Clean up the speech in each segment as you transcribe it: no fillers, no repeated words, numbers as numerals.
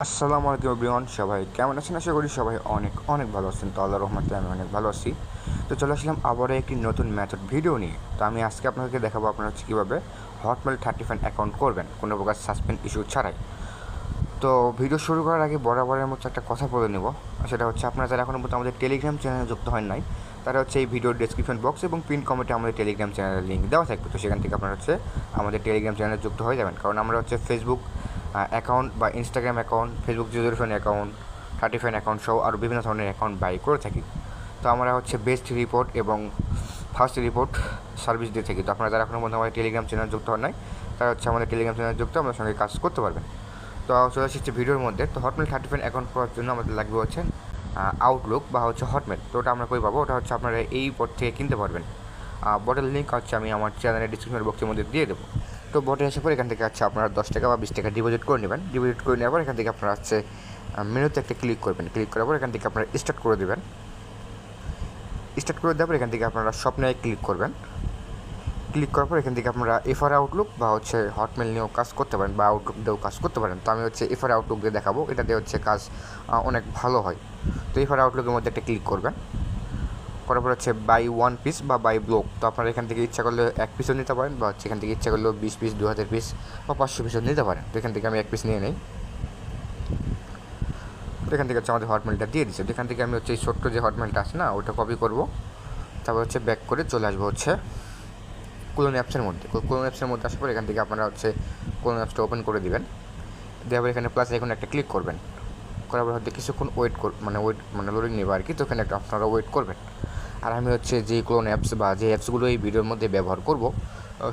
আসসালামু আলাইকুম এভরিওয়ান, সবাই কেমন আছেন? আশা করি সবাই অনেক অনেক ভালো আছেন। তো আল্লাহর রহমতে আমি অনেক ভালো আছি। তো চলে আসলাম আবারও একটি নতুন মেথড ভিডিও নিয়ে। তো আমি আজকে আপনাদেরকে দেখাবো আপনারা হচ্ছে কীভাবে হটমেল 35 অ্যাকাউন্ট করবেন কোনো প্রকার সাসপেন্ড ইস্যু ছাড়াই। তো ভিডিও শুরু করার আগে বরাবরের মতো একটা কথা বলে নেব, সেটা হচ্ছে আপনারা যারা এখনও পর্যন্ত আমাদের টেলিগ্রাম চ্যানেলে যুক্ত হয় নাই, তারা হচ্ছে এই ভিডিওর ডেসক্রিপশন বক্স এবং পিন কমেন্টে আমাদের টেলিগ্রাম চ্যানেলের লিঙ্ক দেওয়া থাকবে। তো সেখান থেকে আপনারা হচ্ছে আমাদের টেলিগ্রাম চ্যানেলে যুক্ত হয়ে যাবেন, কারণ আমরা হচ্ছে ফেসবুক অ্যাকাউন্ট বা Instagram account, Facebook resolution account, 35 account সহ আরও বিভিন্ন ধরনের অ্যাকাউন্ট বাই করে থাকি। তো আমরা হচ্ছে বেস্ট রিপোর্ট এবং ফার্স্ট রিপোর্ট সার্ভিস দিয়ে থাকি। তো আপনারা যারা এখনও পর্যন্ত আমাদের টেলিগ্রাম চ্যানেল যুক্ত হন নাই, তারা হচ্ছে আমাদের টেলিগ্রাম চ্যানেল যুক্ত আমাদের সঙ্গে কাজ করতে পারবেন। তো চলে এসেছে ভিডিওর মধ্যে। তো হটমেল 35 অ্যাকাউন্ট করার জন্য আমাদের লাগবে হচ্ছে আউটলুক বা হচ্ছে হটমেল। তো ওটা আমরা কই পাবো? ওটা হচ্ছে আপনারা এই বট থেকে কিনতে পারবেন। বটের লিঙ্ক হচ্ছে আমি আমার চ্যানেলের ডিসক্রিপশন বক্সের মধ্যে দিয়ে দেবো। তো বটে এসে পর এখান থেকে হচ্ছে আপনারা 10 টাকা বা 20 টাকা ডিপোজিট করে নেবেন। ডিপোজিট করে নেওয়ার পর এখান থেকে আপনারা হচ্ছে মেনুতে একটা ক্লিক করবেন। ক্লিক করার পর এখান থেকে আপনারা স্টার্ট করে দেবেন। স্টার্ট করে দেওয়ার পর এখান থেকে আপনারা স্বপ্নে ক্লিক করবেন। ক্লিক করার পর এখান থেকে আপনারা এফআর আউটলুক বা হচ্ছে হটমেল নিয়েও কাজ করতে পারেন বা আউটলুক দিয়েও কাজ করতে পারেন। তো আমি হচ্ছে এফআর আউটলুক দিয়ে দেখাবো, এটাতে হচ্ছে কাজ অনেক ভালো হয়। তো এফআর আউটলুকের মধ্যে একটা ক্লিক করবেন। করার পর হচ্ছে বাই ওয়ান পিস বা বাই ব্লক। তো আপনারা এখান থেকে ইচ্ছা করলে 1 পিসও নিতে পারেন বা হচ্ছে এখান থেকে ইচ্ছা করলেও 20 পিস, 2000 পিস বা 500 পিসও নিতে পারেন। তো এখান থেকে আমি 1 পিস নিয়ে নিই। তো এখান থেকে হচ্ছে আমাদের হটমেলটা দিয়ে দিচ্ছে। তো এখান থেকে আমি হচ্ছে এই ছোট্ট যে হটমেলটা আছে না, ওটা কপি করব। তারপর হচ্ছে ব্যাক করে চলে আসবো হচ্ছে ক্লোন অ্যাপসের মধ্যে। ক্লোন অ্যাপসের মধ্যে আসার পর এখান থেকে আপনারা হচ্ছে ক্লোন অ্যাপসটা ওপেন করে দিবেন। দেওয়ার এখানে প্লাস এখন একটা ক্লিক করবেন। করার পর হয়তো কিছুক্ষণ ওয়েট মানে লোডিং নেবে আর কি। তো এখানে একটা আপনারা ওয়েট করবেন। আর আমি হচ্ছে যে ক্লোন অ্যাপস বা যে অ্যাপসগুলো এই ভিডিওর মধ্যে ব্যবহার করব,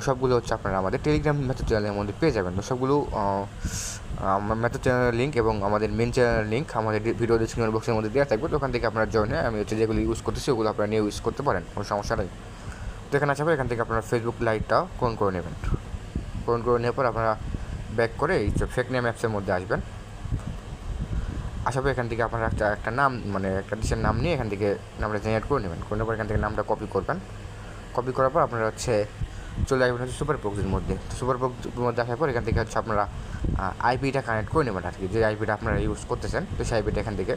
সবগুলো হচ্ছে আপনারা আমাদের টেলিগ্রাম মেথড চ্যানেলের মধ্যে পেয়ে যাবেন। তো সবগুলো মেথড চ্যানেলের লিঙ্ক এবং আমাদের মেন চ্যানেলের লিঙ্ক আমাদের ভিডিও ডিসক্রিপশন বক্সের মধ্যে দেওয়া থাকবে। তো ওখান থেকে আপনারা জয়েন হয়ে আমি হচ্ছে যেগুলো ইউজ করতেছি ওগুলো আপনারা নিয়ে ইউজ করতে পারেন, কোনো সমস্যা নেই। তো এখানে আসার পর এখান থেকে আপনারা ফেসবুক লাইভটা ক্লোন করে নেবেন। ক্লোন করে নেওয়ার পর আপনারা ব্যাক করে এই ফেক নেম অ্যাপসের মধ্যে আসবেন। আসার পর এখান থেকে আপনারা একটা নাম মানে একটা দেশের নাম নিয়ে এখান থেকে নামটা জেনারেট করে নেবেন। করে নেওয়ার পর এখান থেকে নামটা কপি করবেন। কপি করার পর আপনারা হচ্ছে চলে আসবেন হচ্ছে সুপার প্রক্সির মধ্যে। সুপার প্রক্সির মধ্যে আসার পর এখান থেকে হচ্ছে আপনারা আইপিটা কানেক্ট করে নেবেন আর কি। যে আইপিটা আপনারা ইউজ করতেছেন তো সেই আইপিটা এখান থেকে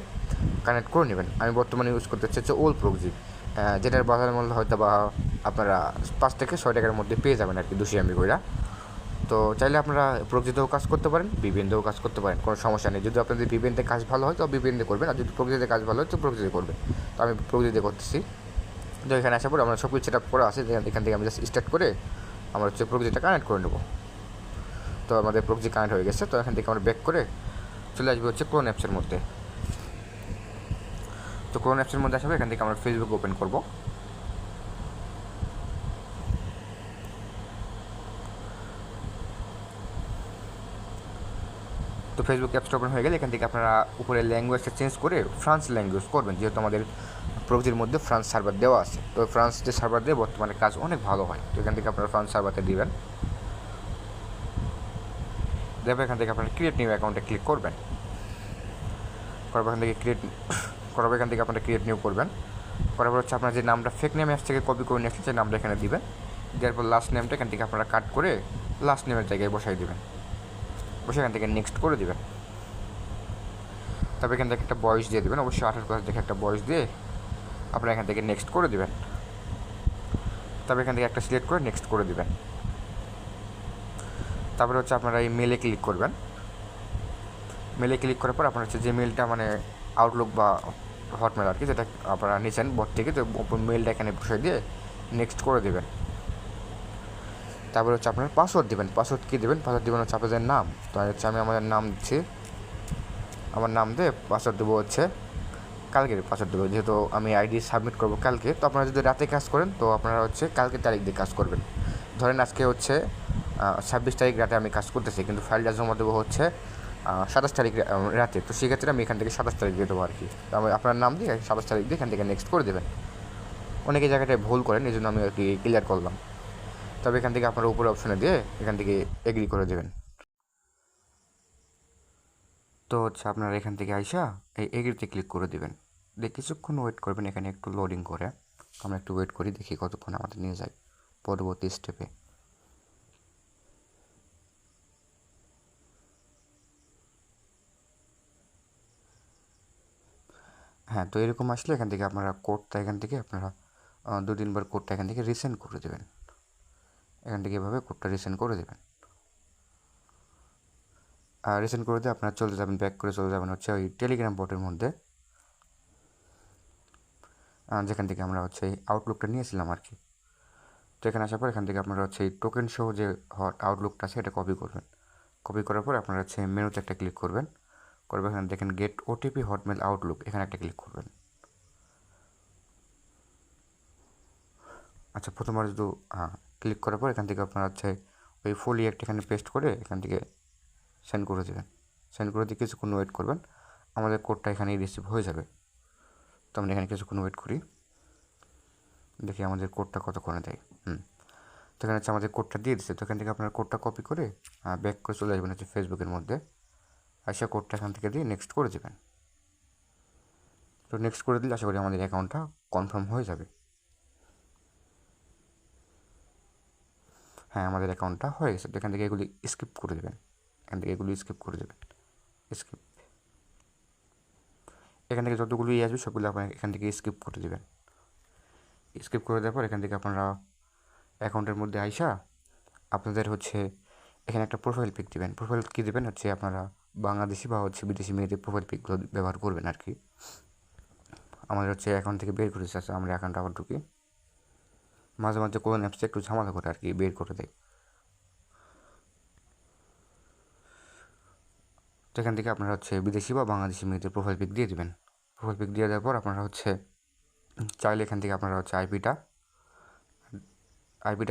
কানেক্ট করে নেবেন। আমি বর্তমানে ইউজ করতে হচ্ছে ওল্ড প্রক্সি, যেটার বাজার মূল্য হয়তো বা আপনারা 5 থেকে 6 টাকার মধ্যে পেয়ে যাবেন আর কি 200 MB কইরা। তো চাইলে আপনারা প্রক্সিতেও কাজ করতে পারেন, ভিপিএনতেও কাজ করতে পারেন, কোনো সমস্যা নেই। যদি আপনাদের ভিপিএনতে কাজ ভালো হয় তো ভিপিএনতে করবেন, আর যদি প্রক্সিতে কাজ ভালো হয় তো প্রক্সিতে করবেন। তো আমি প্রক্সিতে করতেছি। তো এখানে আসার পরে আমরা সব কিছু সেট আপ করা আছে। এখান থেকে আমি জাস্ট স্টার্ট করে আমরা হচ্ছে প্রক্সিটা কানেক্ট করে নেব। তো আমাদের প্রক্সি কানেক্ট হয়ে গেছে। তো এখান থেকে আমরা ব্যাক করে চলে আসবে হচ্ছে ক্লোন অ্যাপসের মধ্যে। তো ক্লোন অ্যাপসের মধ্যে আসবে এখান থেকে আমরা ফেসবুক ওপেন করব। তো ফেসবুক অ্যাপসটা ওপেন হয়ে গেলে এখান থেকে আপনারা উপরে ল্যাঙ্গুয়েজটা চেঞ্জ করে ফ্রান্স ল্যাঙ্গুয়েজ করবেন, যেহেতু আমাদের প্রক্সির মধ্যে ফ্রান্স সার্ভার দেওয়া আছে। তো ফ্রান্স যে সার্ভার দিয়ে বর্তমানে কাজ অনেক ভালো হয়। তো এখান থেকে আপনারা ফ্রান্স সার্ভারতে দিবেন। দেবে এখান থেকে আপনারা ক্রিয়েট নিউ অ্যাকাউন্টে ক্লিক করবেন। করার এখান থেকে এখান থেকে আপনারা ক্রিয়েট নিউ করবেন। করার পর হচ্ছে আপনার যে নামটা ফেক নেম অ্যাপস থেকে কপি করে নিয়ে আসলে সেই নামটা এখানে দিবেন। দেওয়ার পর লাস্ট নেমটা এখান থেকে আপনারা কাট করে লাস্ট নেমের জায়গায় বসাই দেবেন। বসে এখান থেকে নেক্সট করে দেবেন। তারপর এখান থেকে একটা বয়স দিয়ে দেবেন, অবশ্যই 18+ দেখে একটা বয়স দিয়ে আপনারা এখান থেকে নেক্সট করে দেবেন। তারপর এখান থেকে একটা সিলেক্ট করে নেক্সট করে দেবেন। তারপরে হচ্ছে আপনারা এই মেলে ক্লিক করবেন। মেলে ক্লিক করার পর আপনার হচ্ছে যে মেলটা মানে আউটলুক বা হটমেল আর কি, যেটা আপনারা নিচ্ছেন বট থেকে, তো মেলটা এখানে বসে দিয়ে নেক্সট করে দেবেন। তারপরে হচ্ছে আপনার পাসওয়ার্ড দেবেন। পাসওয়ার্ড কী দেবেন? পাসওয়ার্ড দেবেন হচ্ছে আপনাদের নাম। তো হচ্ছে আমি আমাদের নাম দিচ্ছি। আমার নাম দিয়ে পাসওয়ার্ড দেবো হচ্ছে কালকের পাসওয়ার্ড দেবো, যেহেতু আমি আইডি সাবমিট করবো কালকে। তো আপনারা যদি রাতে কাজ করেন তো আপনারা হচ্ছে কালকে তারিখ দিয়ে কাজ করবেন। ধরেন আজকে হচ্ছে 26 তারিখ রাতে আমি কাজ করতেছি, কিন্তু ফাইলটা জমা দেবো হচ্ছে 27 তারিখ রাতে। তো সেক্ষেত্রে আমি এখান থেকে 27 তারিখ দিয়ে দেবো আর কি। তো আমি আপনার নাম দিয়ে 27 তারিখ দিয়ে এখান থেকে নেক্সট করে দেবেন। অনেকে জায়গাটায় ভুল করেন, এই জন্য আমি আর কি ক্লিয়ার করলাম। তবে এখান থেকে আপনার উপরে অপশনে দিয়ে এখান থেকে এগ্রি করে দেবেন। তো হচ্ছে আপনারা এখান থেকে আইসা এই এগ্রিতে ক্লিক করে দেবেন। দিয়ে কিছুক্ষণ ওয়েট করবেন, এখানে একটু লোডিং করে। আমরা একটু ওয়েট করি, দেখি কতক্ষণ আমাদের নিয়ে যায় পরবর্তী স্টেপে। হ্যাঁ, তো এরকম আসলে এখান থেকে আপনারা কোডটা এখান থেকে আপনারা 2-3 বার কোডটা এখান থেকে রিসেন্ড করে দেবেন। এখান থেকে এভাবে কোডটা রিসেন্ড করে দেবেন। আর রিসেন্ড করে দিয়ে আপনারা চলে যাবেন, ব্যাক করে চলে যাবেন হচ্ছে ওই টেলিগ্রাম বটের মধ্যে, যেখান থেকে আমরা হচ্ছে এই আউটলুকটা নিয়েছিলাম আর কি। তো এখানে আসার পর এখান থেকে আপনারা হচ্ছে এই টোকেন সহ যে আউটলুকটা আছে এটা কপি করবেন। কপি করার পর আপনারা হচ্ছে মেনুতে একটা ক্লিক করবেন, এখানে দেখেন গেট ওটিপি হটমেল আউটলুক, এখানে একটা ক্লিক করবেন। আচ্ছা, প্রথমবার শুধু ক্লিক করার পর এখান থেকে আপনারা হচ্ছে ওই ফোলি একটা এখানে পেস্ট করে এখান থেকে সেন্ড করে দেবেন। সেন্ড করে দিয়ে কিছুক্ষণ ওয়েট করবেন, আমাদের কোডটা এখানেই রিসিভ হয়ে যাবে। তো আমরা এখানে কিছুক্ষণ ওয়েট করি, দেখি আমাদের কোডটা কতক্ষণে দেয়। তো এখানে হচ্ছে আমাদের কোডটা দিয়ে দিচ্ছে। তো এখান থেকে আপনার কোডটা কপি করে ব্যাক করে চলে আসবেন হচ্ছে ফেসবুকের মধ্যে, আসা কোডটা এখান থেকে দিয়ে নেক্সট করে দেবেন। তো নেক্সট করে দিলে আশা করি আমাদের অ্যাকাউন্টটা কনফার্ম হয়ে যাবে। হ্যাঁ, আমাদের অ্যাকাউন্টটা হয়ে গেছে। তো এখান থেকে এগুলি স্কিপ করে দেবেন, এখান থেকে এগুলি স্কিপ করে দেবেন, স্কিপ। এখান থেকে যতগুলো আসবে সবগুলো আপনার এখান থেকে স্কিপ করে দেবেন। স্কিপ করে দেওয়ার পর এখান থেকে আপনারা অ্যাকাউন্টের মধ্যে আইসা আপনাদের হচ্ছে এখানে একটা প্রোফাইল পিক দেবেন। প্রোফাইল কী দেবেন হচ্ছে আপনারা বাংলাদেশি বা হচ্ছে বিদেশি মেয়েদের প্রোফাইল পিকগুলো ব্যবহার করবেন আর কি। আমাদের হচ্ছে অ্যাকাউন্ট থেকে বের করে দিচ্ছে, আমরা অ্যাকাউন্ট আবার ঢুকি। মাঝে মাঝে কোন অ্যাপসে একটু ঝামেলা করে আর কি, বের করে দেয়। তো এখান থেকে আপনারা হচ্ছে বিদেশি বা বাংলাদেশি মেয়েদের প্রোফাইল পিক দিয়ে দেবেন। প্রোফাইল পিক দিয়ে দেওয়ার পর আপনারা হচ্ছে চাইলে এখান থেকে আপনারা হচ্ছে আইপিটা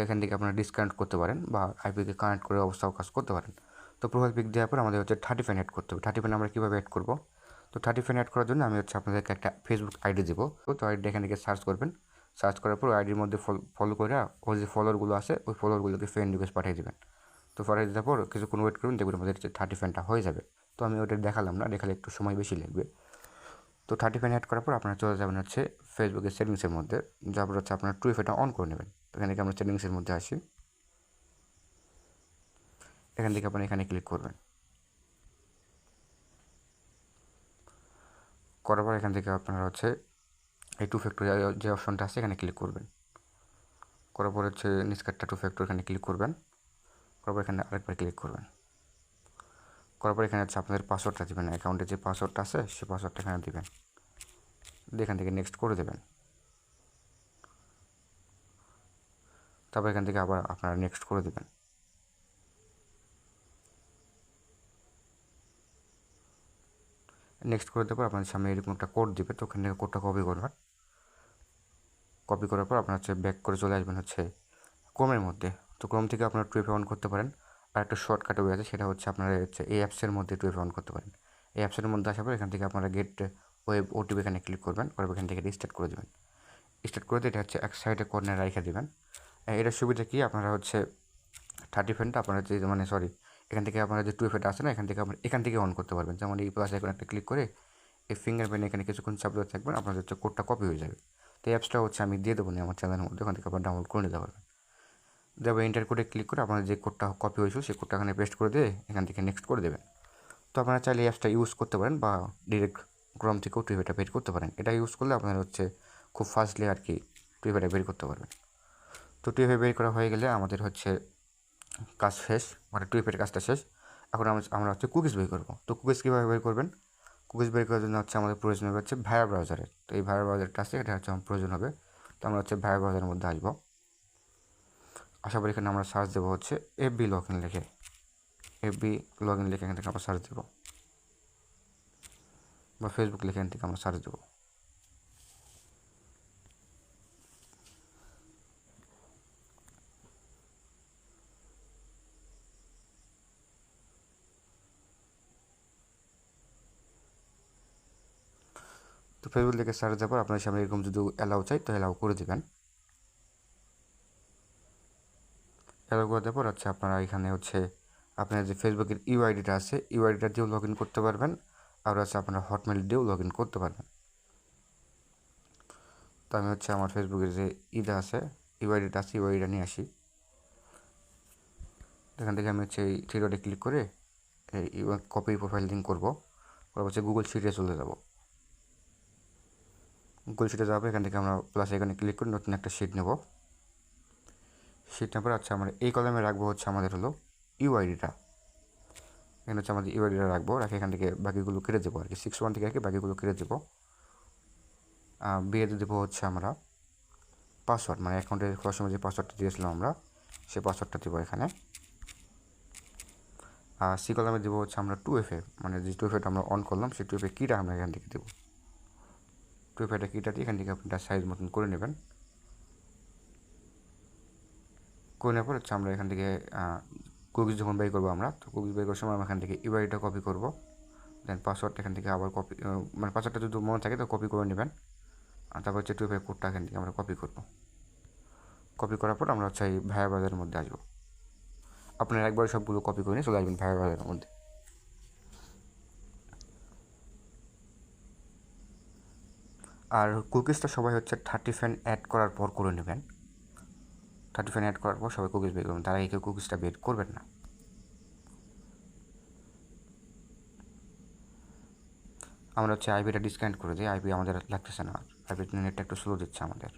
এখান থেকে আপনারা ডিসকানেক্ট করতে পারেন বা আইপিকে কানেক্ট করে অবস্থাও কাজ করতে পারেন। তো প্রোফাইল পিক দেওয়ার পর আমাদের হচ্ছে 30 অ্যাড করতে হবে। 30 আমরা কীভাবে অ্যাড করবো? তো 30 অ্যাড করার জন্য আমি হচ্ছে আপনাদেরকে একটা ফেসবুক আইডি দেবো। তো আইডি এখান থেকে সার্চ করবেন, সার্চ করার পর আইডির মধ্যে ফলো করে ওই যে ফলোয়ারগুলো আছে ওই ফলোয়ারগুলোকে ফ্রেন্ড রিকোয়েস্ট পাঠিয়ে দেবেন। তো পাঠিয়ে দেওয়ার পর কিছুক্ষণ ওয়েট করুন, দেখবেন আমাদের 30 হয়ে যাবে। তো আমি ওটা দেখালাম না, দেখালে একটু সময় বেশি লাগবে। তো 30 অ্যাড করার পর আপনারা চলে যাবেন হচ্ছে ফেসবুকের সেটিংসের মধ্যে, যারপর হচ্ছে আপনার টুইফাইটা অন করে নেবেন। এখান থেকে আমরা সেটিংসের মধ্যে আসি, এখান থেকে আপনি এখানে ক্লিক করবেন। করার পর এখান থেকে আপনারা হচ্ছে এই টু ফ্যাক্টর যে অপশনটা আছে এখানে ক্লিক করবেন। করার পর হচ্ছে নিচকারটা টু ফ্যাক্টর এখানে ক্লিক করবেন। করার পর এখানে আরেকবার ক্লিক করবেন। করার পর এখানে হচ্ছে আপনাদের পাসওয়ার্ডটা দেবেন, অ্যাকাউন্টে যে পাসওয়ার্ডটা আছে সেই পাসওয়ার্ডটা এখানে দেবেন, এখান থেকে নেক্সট করে দেবেন। তারপর এখান থেকে আবার আপনারা নেক্সট করে দেবেন। নেক্সট করে দেওয়ার পর আপনাদের সামনে এরকম একটা কোড দেবে, তো ওখান থেকে কোডটা কপি করবেন। কপি করার পর আপনার হচ্ছে ব্যাক করে চলে আসবেন হচ্ছে ক্রোমের মধ্যে। তো ক্রোম থেকে আপনারা টুইফাই অন করতে পারেন। আর একটা শর্টকাট ওয়ে আছে, সেটা হচ্ছে আপনারা হচ্ছে এই অ্যাপসের মধ্যে টুইফাই অন করতে পারেন। এই অ্যাপসের মধ্যে আসার পর এখান থেকে আপনারা গেট ওয়েব ওটিপি এখানে ক্লিক করবেন, তারপর এখান থেকে রিস্টার্ট করে দেবেন। স্টার্ট করে দিয়ে এটা হচ্ছে এক সাইডে কর্নার রেখে দেবেন। এটার সুবিধা কি, আপনারা হচ্ছে 30 আপনারা যে এখান থেকে আপনারা যে টুইফাইটা আছে না এখান থেকে অন করতে পারবেন। যেমন এই প্লাস আইকনে একটা ক্লিক করে এই ফিঙ্গারপ্রিন্ট এখানে কিছুক্ষণ চাপ দিয়ে থাকবেন, আপনাদের হচ্ছে কোডটা কপি হয়ে যাবে। তো এই অ্যাপসটা হচ্ছে আমি দিয়ে দেবো না আমার চ্যানেলের মধ্যে, ওখান থেকে আপনারা ডাউনলোড করে নিতে পারবেন। তারপর এন্টার কোডে ক্লিক করে আপনাদের যে কোডটা কপি হয়েছিল সেই কোডটা এখানে পেস্ট করে দিয়ে এখান থেকে নেক্সট করে দেবেন। তো আপনারা চাইলে এই অ্যাপসটা ইউজ করতে পারেন বা ডিরেক্ট ক্রোম থেকেও টুইফাইটা বের করতে পারেন। এটা ইউজ করলে আপনারা হচ্ছে খুব ফাস্টলি আর কি টুইফাইটা বের করতে পারবেন। তো টুইফাই বের করা হয়ে গেলে আমাদের হচ্ছে কাজ শেষ, মানে টুইফাইয়ের কাজটা শেষ। এখন আমরা হচ্ছে কুকিজ বের করবো। তো কুকিজ কীভাবে বের করবেন? কুকিজ বের করার জন্য হচ্ছে আমাদের প্রয়োজন হবে হচ্ছে ভায়া ব্রাউজারের। তো এই ভায়া ব্রাউজারটা আছে, এটা হচ্ছে আমার প্রয়োজন হবে। তো আমরা হচ্ছে ভায়া ব্রাউজারের মধ্যে আসবো। আশা করি এখানে আমরা সার্চ দেবো হচ্ছে এফবি লগ ইন লিখে, এখান থেকে আমরা সার্চ দেবো, বা ফেসবুক লিখে এখান থেকে আমরা সার্চ দেবো। তো ফেসবুক লিখে সার্চ দেওয়ার পর আপনার সামনে এরকম যদি অ্যালাউ চাই তো অ্যালাউ করে দেবেন। অ্যালাউ করে দেওয়ার পর হচ্ছে আপনারা এখানে হচ্ছে আপনার যে ফেসবুকের ইউআইডিটা আছে ইউআইডিটা দিয়েও লগ ইন করতে পারবেন, আর হচ্ছে আপনারা হটমেল দিয়েও লগ ইন করতে পারবেন। তো আমি হচ্ছে আমার ফেসবুকের যে আছে ইউআইডিটা আছে ইউআইডিটা নিয়ে আসি। এখান থেকে আমি হচ্ছে এই থ্রি ডটে ক্লিক করে এই কপি প্রোফাইল লিঙ্ক করবো, তারপর হচ্ছে গুগল শিটে চলে যাব। গুগল শিটে যাবো, এখান থেকে আমরা প্লাস এখানে ক্লিক করে নতুন একটা শিট নেব। শিট নেওয়ার পর আচ্ছা আমরা এই কলামে রাখবো হচ্ছে আমাদের হলো ইউআইডিটা। এখানে হচ্ছে আমাদের ইউআইডিটা রাখবো, রাখে এখান থেকে বাকিগুলো কেটে দেবো আর কি, 61 থেকে আর কি বাকিগুলো কেটে দেবো। বিয়েতে দেবো হচ্ছে আমরা পাসওয়ার্ড, মানে অ্যাকাউন্টের খোলার সময় যে পাসওয়ার্ডটা দিয়েছিলাম আমরা, সেই পাসওয়ার্ডটা দেবো এখানে। আর সি কলামে দেবো হচ্ছে আমরা 2FA, মানে যে 2FAটা আমরা অন করলাম সেই 2FA কিটা আমরা এখান থেকে দেবো। 2FAটা কিটা দিয়ে এখান থেকে আপনারা সাইজ মতন করে নেবেন। করে নেওয়ার পর হচ্ছে আমরা এখান থেকে কুকিজ যখন বাই করবো আমরা, তো কুকিজ বাই করার সময় আমরা এখান থেকে ইউআইডিটা কপি করবো, দেন পাসওয়ার্ডটা এখান থেকে আবার কপি, মানে পাসওয়ার্ডটা যদি মনে থাকে তো কপি করে নেবেন। আর তারপর হচ্ছে 2FA কোডটা এখান থেকে আমরা কপি করবো। কপি করার পর আমরা হচ্ছে এই ভায়া বাজারের মধ্যে আসবো। আপনারা একবার সবগুলো কপি করে নিয়ে চলে আসবেন ভায়া বাজারের মধ্যে। আর কুকিজটা সবাই হচ্ছে 30 ফ্যান অ্যাড করার পর করে নেবেন। 30 ফ্যান অ্যাড করার পর সবাই কুকিজ বের করবেন, তার আগে কেউ কুকিজটা বের করবেন না। আমরা হচ্ছে আইপিটা ডিসকানেক্ট করে দিই, আইপি আমাদের লাগতেছে না, আইপি নেটটা একটু স্লো দিচ্ছে আমাদের।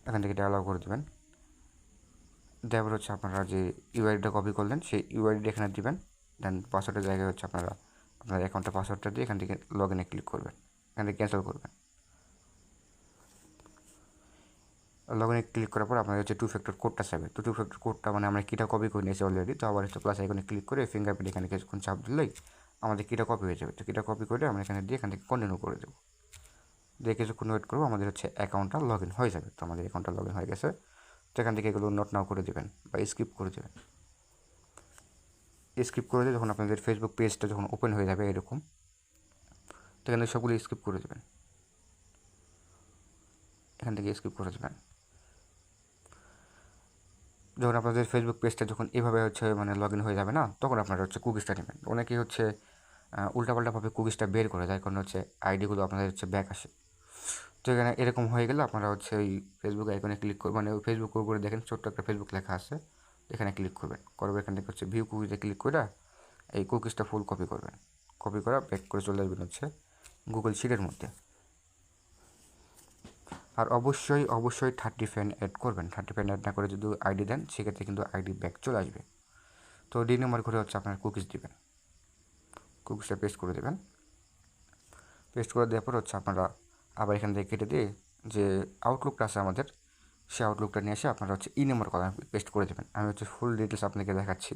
এখান থেকে এটা অ্যালাউ করে দেবেন। দেওয়ার হচ্ছে আপনারা যে ইউআইডিটা কপি করলেন সেই ইউআইডিটা এখানে দিবেন। দেন পাসওয়ার্ডের জায়গায় হচ্ছে আপনারা আপনার অ্যাকাউন্টের পাসওয়ার্ডটা দিয়ে এখান থেকে লগ ইনে ক্লিক করবেন, এখান থেকে ক্যান্সেল করবেন। লগ ইনে ক্লিক করার পর আপনার হচ্ছে 2 ফ্যাক্টর কোডটা চাইবে। তো 2 ফ্যাক্টর কোডটা মানে আমরা কিটা কপি করে নিয়েছি অলরেডি, তো আবার হচ্ছে প্লাস আইকনে ক্লিক করে ফিঙ্গারপ্রিন্ট এখানে কিছুক্ষণ চাপ দিলেই আমাদের কিটা কপি হয়ে যাবে। তো কিটা কপি করে আমরা এখানে দিয়ে এখান থেকে কন্টিনিউ করে দেবো। দিয়ে কিছুক্ষণ ওয়েট করবো, আমাদের হচ্ছে অ্যাকাউন্টটা লগ ইন হয়ে যাবে। তো আমাদের অ্যাকাউন্টটা লগ ইন হয়ে গেছে। তো এখান থেকে এগুলো নোট নাও করে দেবেন বা স্কিপ করে দেবেন। স্কিপ করে দিয়ে যখন আপনাদের ফেসবুক পেজটা যখন ওপেন হয়ে যাবে এরকম, তো এখান থেকে সবগুলো স্কিপ করে দেবেন, এখান থেকে স্কিপ করে দেবেন। যখন আপনাদের ফেসবুক পেজটা যখন এভাবে হচ্ছে মানে লগ ইন হয়ে যাবে না, তখন আপনারা হচ্ছে কুকিজটা নেবেন। অনেকেই হচ্ছে উল্টাপাল্টাভাবে কুকিজটা বের করে যায়, কারণ হচ্ছে আইডিগুলো আপনাদের হচ্ছে ব্যাক আসে। তো এখানে এরকম হয়ে গেলে আপনারা হচ্ছে ওই ফেসবুক আইকনে ক্লিক করবেন, মানে ওই ফেসবুক উপরে দেখেন ছোট্ট একটা ফেসবুক লেখা আছে, এখানে ক্লিক করবেন। করবে এখান থেকে হচ্ছে ভিউ কুকিজে ক্লিক করে এই কুকিজটা ফুল কপি করবেন। কপি করা ব্যাক করে চলে আসবেন হচ্ছে গুগল শিটের মধ্যে। আর অবশ্যই অবশ্যই 30 ফ্যান অ্যাড করবেন। 30 ফ্যান অ্যাড না করে যদি আইডি দেন সেক্ষেত্রে কিন্তু আইডি ব্যাক চলে আসবে। তো ডি নাম্বার করে হচ্ছে আপনার কুকিজ দিবেন, কুকিজটা পেস্ট করে দেবেন। পেস্ট করে দেওয়ার পর হচ্ছে আপনারা আবার এখান থেকে কেটে দিয়ে যে আউটলুকটা আছে আমাদের, সেই আউটলুকটা নিয়ে এসে আপনারা হচ্ছে ই নাম্বার কলামে পেস্ট করে দেবেন। আমি হচ্ছে ফুল ডিটেলস আপনাকে দেখাচ্ছি।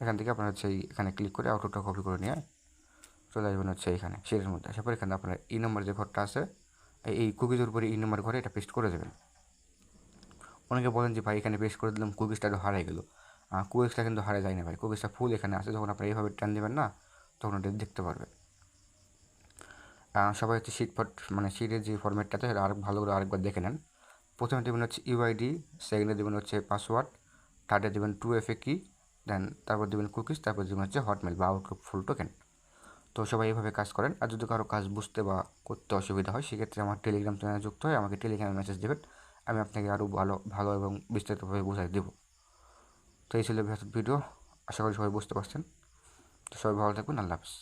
এখান থেকে আপনারা হচ্ছে এখানে ক্লিক করে আউটলুকটা কপি করে নিয়ে চলে আসবেন হচ্ছে এখানে শেডের মধ্যে। আসার পর এখানে আপনার ই নাম্বার যে ঘরটা আছে, এই কুকিজের উপরে ই নাম্বার ঘরে এটা পেস্ট করে দেবেন। অনেকে বলেন যে ভাই এখানে পেস্ট করে দিলাম কুকিজটা হারিয়ে গেল। কুকিজটা কিন্তু হারিয়ে যায় না ভাই, কুকিজটা ফুল এখানে আছে। যখন আপনারা এইভাবে টান দেবেন না, তখন ওটা দেখতে পারবেন। সবাই হচ্ছে মানে শিটের যে ফরম্যাটটাতে আর ভালো করে আরেকবার দেখে নেন। প্রথমে দেবেন হচ্ছে ইউআইডি, সেকেন্ডে দেবেন হচ্ছে পাসওয়ার্ড, থার্ডে দেবেন 2FA কি, দেন তারপর দেবেন কুকিজ, তারপর দেবেন হচ্ছে হটমেল বা আউটলুক ফুল টোকেন। তো সবাই এইভাবে কাজ করেন। আর যদি কারো কাজ বুঝতে বা করতে অসুবিধা হয় সেক্ষেত্রে আমার টেলিগ্রাম চ্যানেলে যুক্ত হয়ে আমাকে টেলিগ্রামে মেসেজ দেবেন, আমি আপনাকে আরও ভালো এবং বিস্তারিতভাবে বোঝাই দেবো। তো এই ছিল ভিডিও, আশা করি সবাই বুঝতে পারছেন। তো সবাই ভালো থাকবেন, আল্লাহ হাফিজ।